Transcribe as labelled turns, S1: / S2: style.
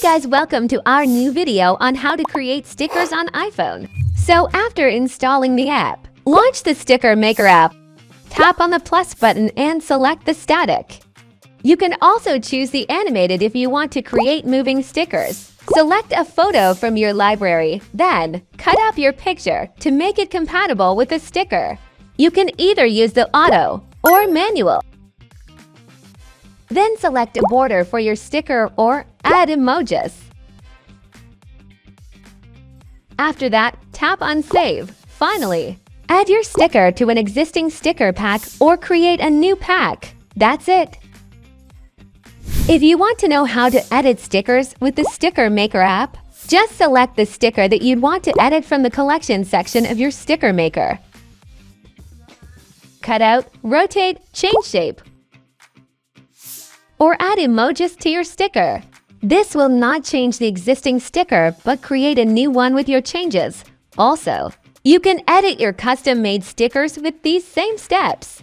S1: guys, welcome to our new video on how to create stickers on iPhone. So after installing the app, launch the Sticker Maker app. Tap on the plus button and select the static. You can also choose the animated if you want to create moving stickers. Select a photo from your library, then cut up your picture to make it compatible with the sticker. You can either use the auto or manual. Then select a border for your sticker or add emojis. After that, tap on Save. Finally, add your sticker to an existing sticker pack or create a new pack. That's it. If you want to know how to edit stickers with the Sticker Maker app, just select the sticker that you'd want to edit from the collection section of your Sticker Maker. Cut out, rotate, change shape, or add emojis to your sticker. This will not change the existing sticker, but create a new one with your changes. Also, you can edit your custom-made stickers with these same steps.